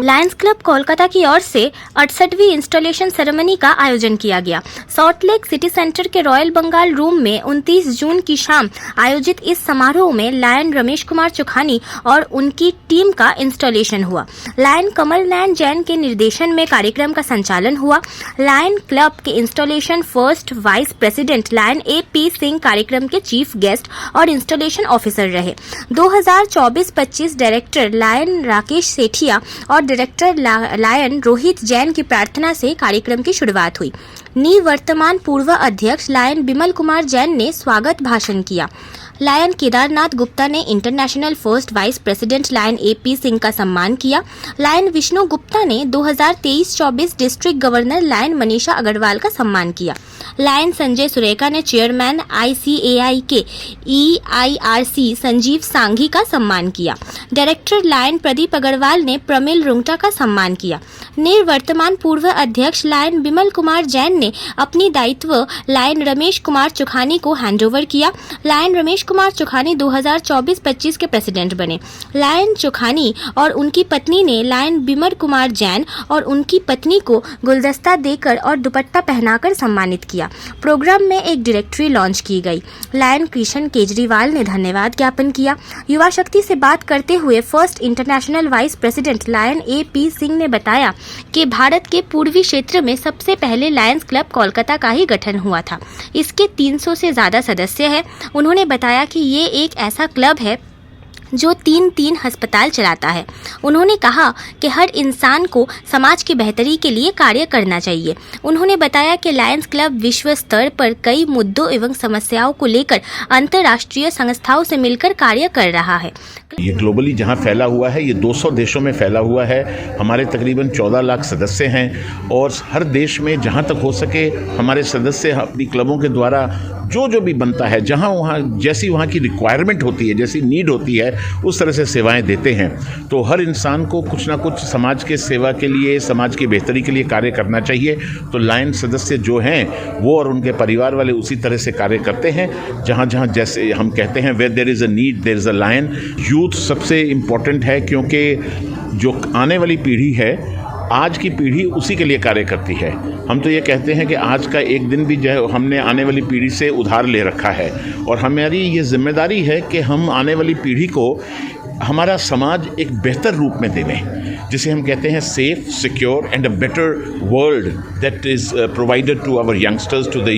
Lions club Kolkata की ओर से 68वीं installation ceremony का आयोजन किया गया। सॉल्ट लेक सिटी सेंटर के रॉयल बंगाल रूम में 29 जून की शाम आयोजित इस समारोह में लायन रमेश कुमार चुखानी और उनकी टीम का इंस्टॉलेशन हुआ। लायन कमल नयन जैन के निर्देशन में कार्यक्रम का संचालन हुआ। लायन क्लब के installation first vice president lion A.P. Singh कार्यक्रम के चीफ गेस्ट और इंस्टॉलेशन ऑफिसर रहे। 2024-25 डायरेक्टर लायन राकेश सेठिया और डायरेक्टर लायन रोहित जैन की प्रार्थना से कार्यक्रम की शुरुआत हुई। निवर्तमान पूर्व अध्यक्ष लायन बिमल कुमार जैन ने स्वागत भाषण किया। लायन केदारनाथ गुप्ता ने international first vice president lion A.P. Singh का सम्मान किया। लायन विष्णु गुप्ता ने 2023-24 district governor lion Manisha Agarwal का सम्मान किया। लायन संजय सुरेखा ने चेयरमैन ICAI के EIRC संजीव सांघी का सम्मान किया। डायरेक्टर लायन प्रदीप अग्रवाल ने प्रमिल रुंगटा का सम्मान किया। निवर्तमान पूर्व अध्यक्ष लायन बिमल कुमार जैन ने अपनी दायित्व लायन रमेश कुमार चुखानी को हैंडओवर किया। लायन रमेश कुमार चुखानी 2024-25 के प्रेसिडेंट बने। लायन चुखानी और उनकी पत्नी ने लायन बिमल कुमार जैन और उनकी पत्नी को गुलदस्ता देकर और दुपट्टा पहनाकर सम्मानित किया। प्रोग्राम में एक डायरेक्टरी लॉन्च की गई। लायन कृष्ण केजरीवाल ने धन्यवाद ज्ञापन किया। युवा शक्ति से बात करते हुए first international vice president lion A.P. Singh ने बताया कि भारत के पूर्वी क्षेत्र में सबसे पहले लायंस क्लब कोलकाता का ही गठन हुआ था। इसके 300 से ज्यादा सदस्य हैं। उन्होंने बताया कि ये एक ऐसा क्लब है जो 3 अस्पताल चलाता है। उन्होंने कहा कि हर इंसान को समाज की बेहतरी के लिए कार्य करना चाहिए। उन्होंने बताया कि लायंस क्लब विश्व स्तर पर कई मुद्दों एवं समस्याओं को लेकर अंतर्राष्ट्रीय संस्थाओं से मिलकर कार्य कर रहा है। ये ग्लोबली जहाँ फैला हुआ है, ये 200 देशों में फैला हुआ है। हमारे तकरीबन 14 लाख सदस्य हैं और हर देश में जहाँ तक हो सके हमारे सदस्य अपनी क्लबों के द्वारा जो भी बनता है, जहाँ वहाँ जैसी वहाँ की रिक्वायरमेंट होती है, जैसी नीड होती है, उस तरह से सेवाएं देते हैं। तो हर इंसान को कुछ ना कुछ समाज के सेवा के लिए, समाज की बेहतरी के लिए कार्य करना चाहिए। तो लायन सदस्य जो हैं वो और उनके परिवार वाले उसी तरह से कार्य करते हैं। जहाँ जहाँ जैसे हम कहते हैं where there is a need there is a lion. Youth सबसे इम्पोर्टेंट है क्योंकि जो आने वाली पीढ़ी है, आज की पीढ़ी उसी के लिए कार्य करती है। हम तो ये कहते हैं कि आज का एक दिन भी जो है हमने आने वाली पीढ़ी से उधार ले रखा है और हमारी ये जिम्मेदारी है कि हम आने वाली पीढ़ी को हमारा समाज एक बेहतर रूप में देवें, जिसे हम कहते हैं safe, secure and a better world that is provided to our youngsters, to the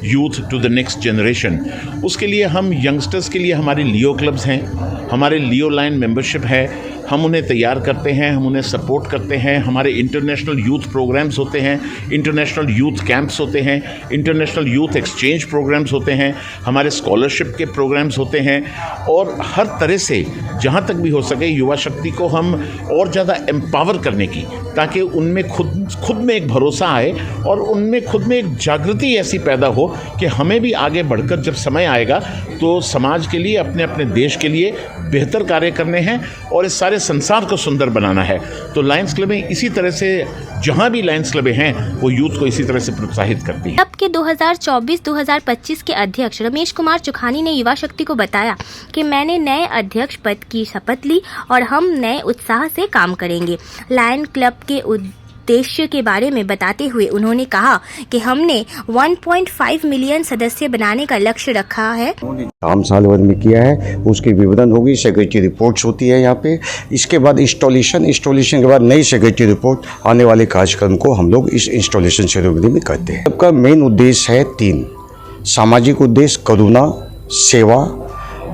youth, to the next generation. उसके लिए हम यंगस्टर्स के लिए हमारे लियो क्लब्स हैं, हमारे लियो लाइन मेंबरशिप है। हम उन्हें तैयार करते हैं, हम उन्हें सपोर्ट करते हैं। हमारे इंटरनेशनल यूथ प्रोग्राम्स होते हैं, इंटरनेशनल यूथ कैंप्स होते हैं, इंटरनेशनल यूथ एक्सचेंज प्रोग्राम्स होते हैं, हमारे स्कॉलरशिप के प्रोग्राम्स होते हैं। और हर तरह से जहाँ तक भी हो सके युवा शक्ति को हम और ज़्यादा एम्पावर करने की, ताकि उनमें खुद में एक भरोसा आए और उनमें खुद में एक जागृति ऐसी पैदा हो कि हमें भी आगे बढ़कर जब समय आएगा तो समाज के लिए, अपने अपने देश के लिए बेहतर कार्य करने हैं और इस सारे संसार को सुंदर बनाना है। तो लायंस क्लबें इसी तरह से, जहाँ भी लायंस क्लबें हैं, वो यूथ को इसी तरह से प्रोत्साहित करती हैं। क्लब के 2024-2025 के अध्यक्ष रमेश कुमार चुखानी ने युवा शक्ति को बताया कि मैंने नए अध्यक्ष पद की शपथ ली और हम नए उत्साह से काम करेंगे। लायन क्लब के उद्देश्य के बारे में बताते हुए उन्होंने कहा कि हमने 1.5 मिलियन सदस्य बनाने का लक्ष्य रखा है। काम साल भर में किया है, उसकी विवरण होगी, सेक्रेटरी रिपोर्ट्स होती है यहाँ पे। इसके बाद इंस्टॉलेशन के बाद नई सेक्रेटरी रिपोर्ट, आने वाले कार्यक्रम को हम लोग इस इंस्टॉलेशन सेरेमनी में करते हैं। सबका मेन उद्देश्य है 3: सामाजिक उद्देश्य, करुणा, सेवा,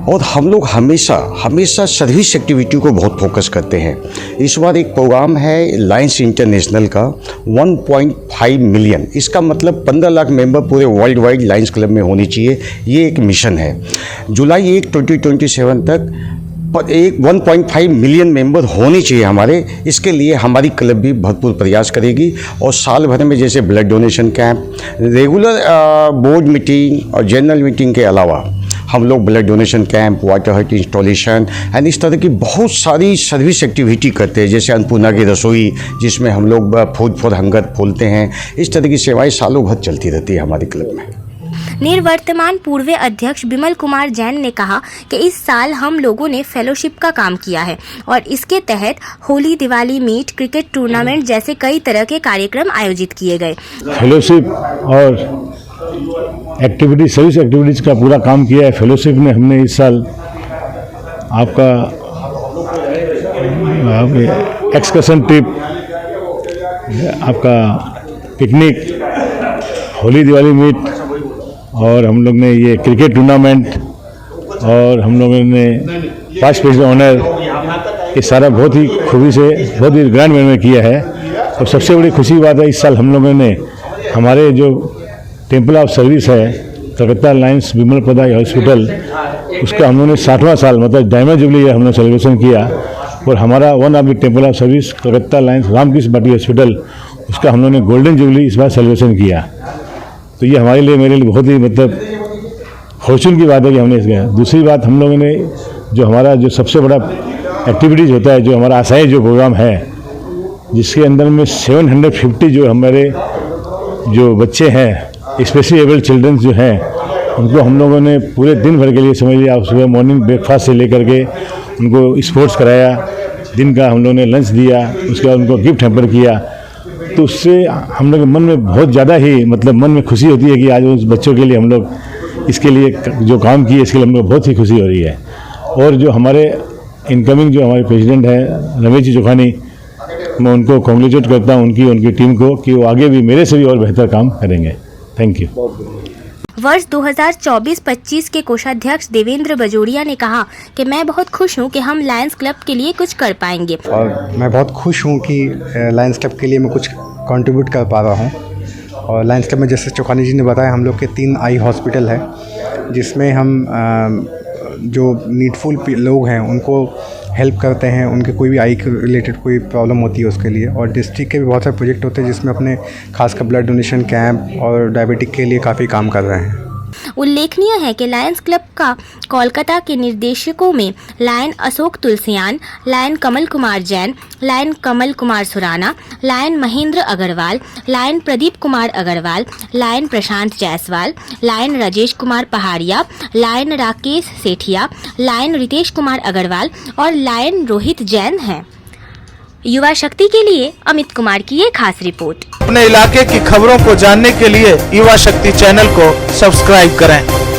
और हम लोग हमेशा सर्विस एक्टिविटी को बहुत फोकस करते हैं। इस बार एक प्रोग्राम है लायंस इंटरनेशनल का 1.5 मिलियन, इसका मतलब 15 लाख मेंबर पूरे वर्ल्ड वाइड लायंस क्लब में होनी चाहिए। ये एक मिशन है। जुलाई 1, 2027 तक 1.5 मिलियन मेंबर होने चाहिए हमारे। इसके लिए हमारी क्लब भी भरपूर प्रयास करेगी और साल भर में जैसे blood donation camp, regular board meeting और जनरल मीटिंग के अलावा हम लोग ब्लड डोनेशन कैंप, वाटर हट इंस्टॉलेशन एंड इस तरह की बहुत सारी सर्विस एक्टिविटी करते हैं, जैसे अन्नपूर्णा की रसोई जिसमें हम लोग फूड फॉर हंगर खोलते हैं। इस तरह की सेवाएं सालों भर चलती रहती है हमारे क्लब में। निवर्तमान पूर्व अध्यक्ष बिमल कुमार जैन ने कहा कि इस साल हम लोगों ने फेलोशिप का काम किया है और इसके तहत Holi, Diwali meet, cricket tournament जैसे कई तरह के कार्यक्रम आयोजित किए गए। फेलोशिप और सर्विस एक्टिविटीज़ का पूरा काम किया है। फेलोशिप में हमने इस साल आपका एक्सकर्शन ट्रिप, आपका पिकनिक, होली, दिवाली मीट और हम लोग ने ये क्रिकेट टूर्नामेंट और हम लोगों ने फर्स्ट प्लेस ऑनर, ये सारा बहुत ही खूबी से, बहुत ही ग्रैंड मैनर में किया है। और सबसे बड़ी खुशी की बात है, इस साल हम लोगों ने हमारे जो टेम्पल ऑफ सर्विस है कलकत्ता लाइन्स विमल पदाई हॉस्पिटल, उसका हम लोगों ने 60वां साल मतलब डायमंड जुबली हम लोग सेलिब्रेशन किया। और हमारा one of the temple of service Calcutta lions Ramakrishna बाटी हॉस्पिटल, उसका हम लोगों ने गोल्डन जुबली इस बार सेलिब्रेशन किया। तो ये हमारे लिए, मेरे लिए बहुत ही मतलब फॉर्चून की बात है कि हमने इसका। दूसरी बात, हम लोगों ने जो हमारा जो सबसे बड़ा एक्टिविटीज़ होता है, जो हमारा आशाएं जो प्रोग्राम है, जिसके अंदर में 750 जो हमारे जो बच्चे हैं, स्पेशली एबल्ड चिल्ड्रन जो हैं, उनको हम लोगों ने पूरे दिन भर के लिए समझ लिया, आप सुबह मॉर्निंग ब्रेकफास्ट से लेकर के उनको स्पोर्ट्स कराया, दिन का हम लोगों ने लंच दिया, उसके बाद उनको गिफ्ट हैम्पर किया। तो उससे हम लोग के मन में बहुत ज़्यादा ही मतलब मन में खुशी होती है कि आज उस बच्चों के लिए हम लोग इसके लिए जो काम किए, इसके लिए हम लोग बहुत ही खुशी हो रही है। और जो हमारे इनकमिंग जो हमारे प्रेसिडेंट हैं रमेश जी जोखानी, मैं उनको कॉन्ग्रेचुलेट करता हूँ उनकी टीम को कि वो आगे भी मेरे से भी और बेहतर काम करेंगे। Thank you. वर्ष 2024-25 के कोषाध्यक्ष देवेंद्र बजोरिया ने कहा कि मैं बहुत खुश हूं कि हम लायंस क्लब के लिए कुछ कर पाएंगे और मैं बहुत खुश हूं कि लायंस क्लब के लिए मैं कुछ कंट्रीब्यूट कर पा रहा हूं। और लायंस क्लब में जैसे चौखानी जी ने बताया, हम लोग के 3 आई हॉस्पिटल है, जिसमें हम जो नीडफुल लोग हैं उनको हेल्प करते हैं, उनके कोई भी आई के रिलेटेड कोई प्रॉब्लम होती है उसके लिए। और डिस्ट्रिक्ट के भी बहुत सारे प्रोजेक्ट होते हैं जिसमें अपने खासकर ब्लड डोनेशन कैंप और डायबिटिक के लिए काफ़ी काम कर रहे हैं। उल्लेखनीय है कि लायंस क्लब का कोलकाता के निर्देशकों में Lion Ashok Tulsiyan, Lion Kamal Kumar Jain, Lion Kamal Kumar Surana, Lion Mahendra Agarwal, Lion Pradeep Kumar Agarwal, Lion Prashant Jaiswal, Lion Rajesh Kumar Pahadia, Lion Rakesh Sethia, Lion Ritesh Kumar Agarwal और लायन रोहित जैन हैं। युवा शक्ति के लिए अमित कुमार की ये खास रिपोर्ट। अपने इलाके की खबरों को जानने के लिए युवा शक्ति चैनल को सब्सक्राइब करें।